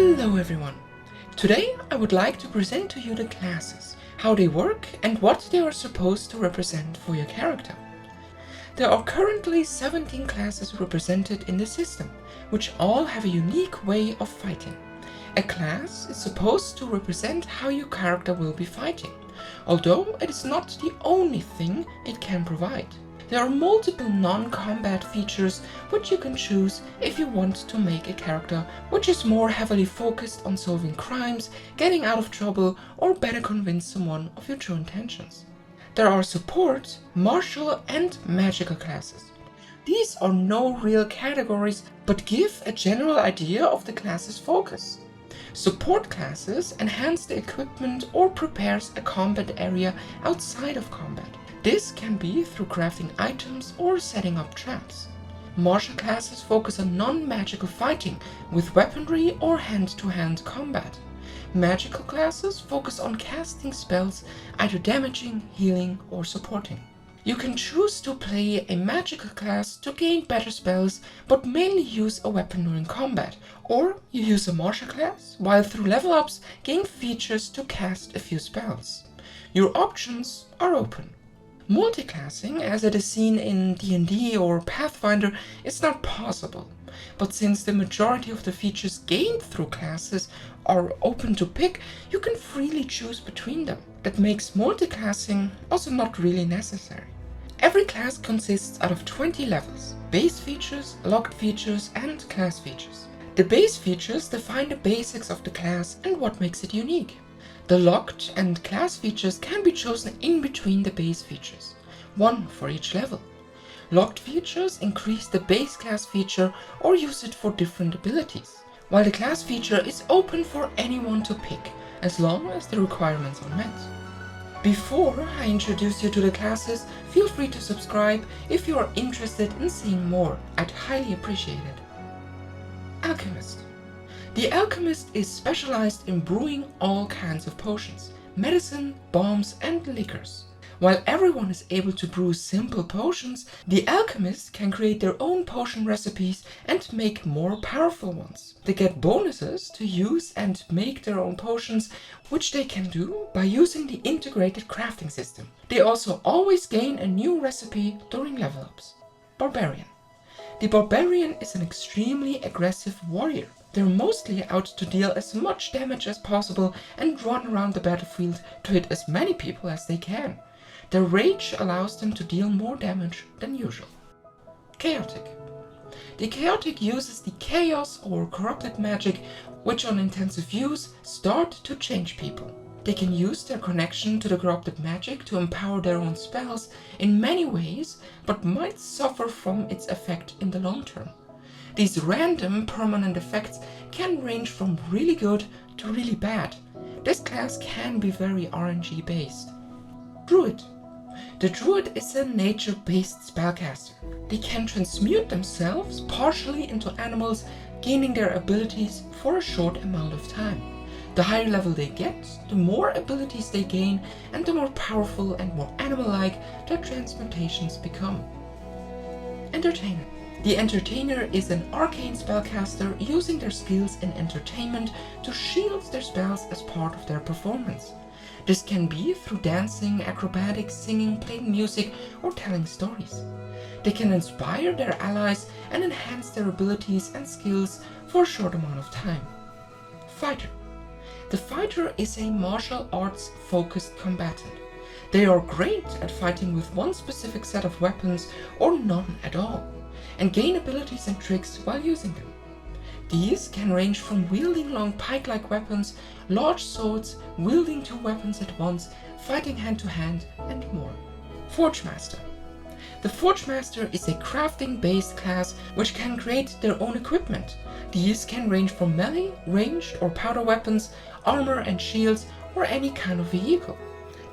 Hello everyone! Today I would like to present to you the classes, how they work and what they are supposed to represent for your character. There are currently 17 classes represented in the system, which all have a unique way of fighting. A class is supposed to represent how your character will be fighting, although it is not the only thing it can provide. There are multiple non-combat features which you can choose if you want to make a character which is more heavily focused on solving crimes, getting out of trouble, or better convince someone of your true intentions. There are support, martial, and magical classes. These are no real categories, but give a general idea of the class's focus. Support classes enhance the equipment or prepares a combat area outside of combat. This can be through crafting items or setting up traps. Martial classes focus on non-magical fighting with weaponry or hand-to-hand combat. Magical classes focus on casting spells, either damaging, healing, or supporting. You can choose to play a magical class to gain better spells, but mainly use a weapon during combat, or you use a martial class, while through level ups gain features to cast a few spells. Your options are open. Multiclassing, as it is seen in D&D or Pathfinder, is not possible, but since the majority of the features gained through classes are open to pick, you can freely choose between them. That makes multiclassing also not really necessary. Every class consists out of 20 levels: base features, locked features, and class features. The base features define the basics of the class and what makes it unique. The locked and class features can be chosen in between the base features, one for each level. Locked features increase the base class feature or use it for different abilities, while the class feature is open for anyone to pick, as long as the requirements are met. Before I introduce you to the classes, feel free to subscribe if you are interested in seeing more. I'd highly appreciate it. Alchemist. The Alchemist is specialized in brewing all kinds of potions, medicine, bombs, and liquors. While everyone is able to brew simple potions, the Alchemist can create their own potion recipes and make more powerful ones. They get bonuses to use and make their own potions, which they can do by using the integrated crafting system. They also always gain a new recipe during level ups. Barbarian. The Barbarian is an extremely aggressive warrior. They're mostly out to deal as much damage as possible and run around the battlefield to hit as many people as they can. Their rage allows them to deal more damage than usual. Chaotic. The Chaotic uses the chaos or corrupted magic, which on intensive use start to change people. They can use their connection to the corrupted magic to empower their own spells in many ways, but might suffer from its effect in the long term. These random permanent effects can range from really good to really bad. This class can be very RNG based. Druid. The Druid is a nature-based spellcaster. They can transmute themselves partially into animals, gaining their abilities for a short amount of time. The higher level they get, the more abilities they gain, and the more powerful and more animal-like their transmutations become. Entertainer. The Entertainer is an arcane spellcaster using their skills in entertainment to shield their spells as part of their performance. This can be through dancing, acrobatics, singing, playing music, or telling stories. They can inspire their allies and enhance their abilities and skills for a short amount of time. Fighter. The Fighter is a martial arts focused combatant. They are great at fighting with one specific set of weapons or none at all, and gain abilities and tricks while using them. These can range from wielding long pike-like weapons, large swords, wielding two weapons at once, fighting hand-to-hand, and more. Forgemaster. The Forgemaster is a crafting-based class which can create their own equipment. These can range from melee, ranged, or powder weapons, armor and shields, or any kind of vehicle.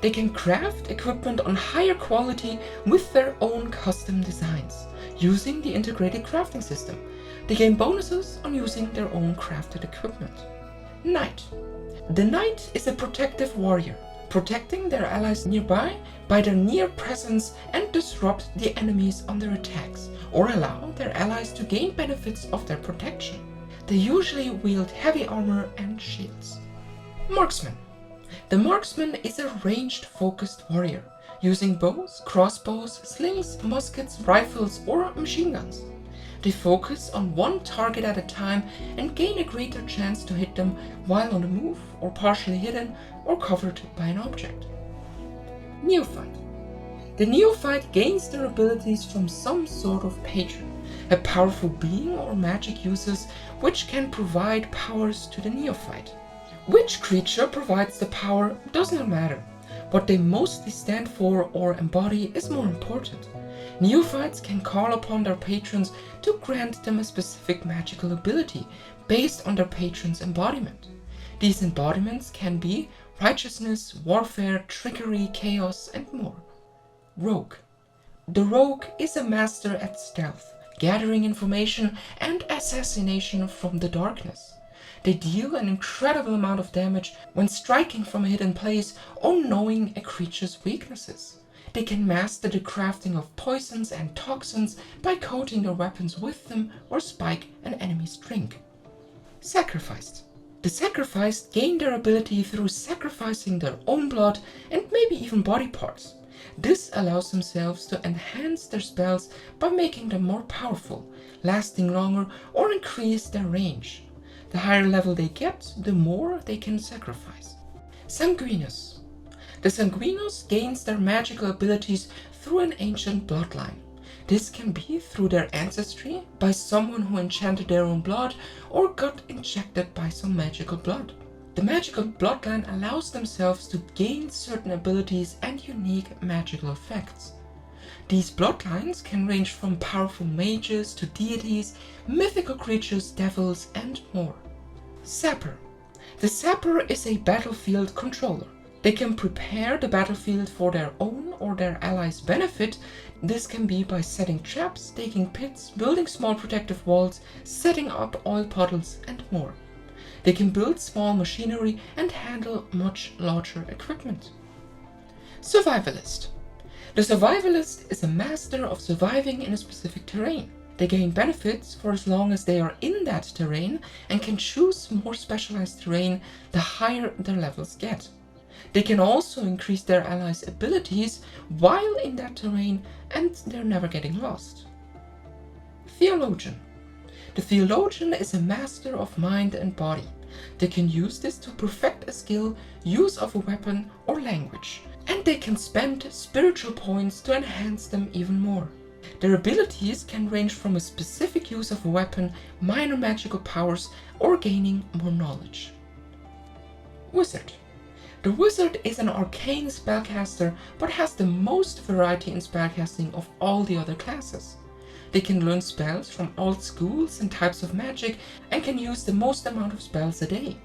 They can craft equipment on higher quality with their own custom designs, using the integrated crafting system. They gain bonuses on using their own crafted equipment. Knight. The Knight is a protective warrior, protecting their allies nearby by their near presence and disrupt the enemies on their attacks, or allow their allies to gain benefits of their protection. They usually wield heavy armor and shields. Marksmen. The marksman is a ranged focused warrior, using bows, crossbows, slings, muskets, rifles, or machine guns. They focus on one target at a time and gain a greater chance to hit them while on the move, or partially hidden or covered by an object. Neophyte. The neophyte gains their abilities from some sort of patron, a powerful being or magic users which can provide powers to the neophyte. Which creature provides the power does not matter. What they mostly stand for or embody is more important. Neophytes can call upon their patrons to grant them a specific magical ability based on their patron's embodiment. These embodiments can be righteousness, warfare, trickery, chaos, and more. Rogue. The rogue is a master at stealth, gathering information and assassination from the darkness. They deal an incredible amount of damage when striking from a hidden place or knowing a creature's weaknesses. They can master the crafting of poisons and toxins by coating their weapons with them or spike an enemy's drink. Sacrificed. The sacrificed gain their ability through sacrificing their own blood and maybe even body parts. This allows themselves to enhance their spells by making them more powerful, lasting longer, or increase their range. The higher level they get, the more they can sacrifice. Sanguinus. The Sanguinus gains their magical abilities through an ancient bloodline. This can be through their ancestry, by someone who enchanted their own blood, or got injected by some magical blood. The magical bloodline allows themselves to gain certain abilities and unique magical effects. These bloodlines can range from powerful mages to deities, mythical creatures, devils, and more. Sapper. The Sapper is a battlefield controller. They can prepare the battlefield for their own or their allies' benefit. This can be by setting traps, digging pits, building small protective walls, setting up oil puddles, and more. They can build small machinery and handle much larger equipment. Survivalist. The Survivalist is a master of surviving in a specific terrain. They gain benefits for as long as they are in that terrain and can choose more specialized terrain the higher their levels get. They can also increase their allies' abilities while in that terrain and they're never getting lost. Theologian. The Theologian is a master of mind and body. They can use this to perfect a skill, use of a weapon or language, and they can spend spiritual points to enhance them even more. Their abilities can range from a specific use of a weapon, minor magical powers, or gaining more knowledge. Wizard. The wizard is an arcane spellcaster but has the most variety in spellcasting of all the other classes. They can learn spells from all schools and types of magic and can use the most amount of spells a day.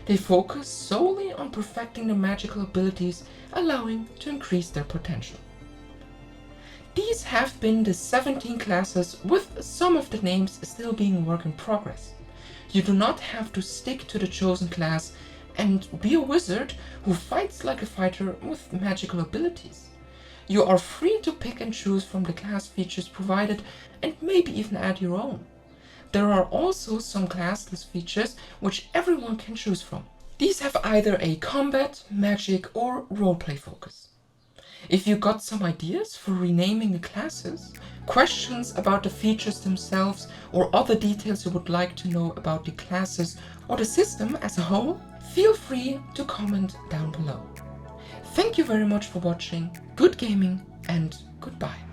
They focus solely on perfecting their magical abilities, allowing to increase their potential. These have been the 17 classes, with some of the names still being work in progress. You do not have to stick to the chosen class and be a wizard who fights like a fighter with magical abilities. You are free to pick and choose from the class features provided and maybe even add your own. There are also some classless features which everyone can choose from. These have either a combat, magic, or roleplay focus. If you got some ideas for renaming the classes, questions about the features themselves, or other details you would like to know about the classes or the system as a whole, feel free to comment down below. Thank you very much for watching, good gaming, and goodbye.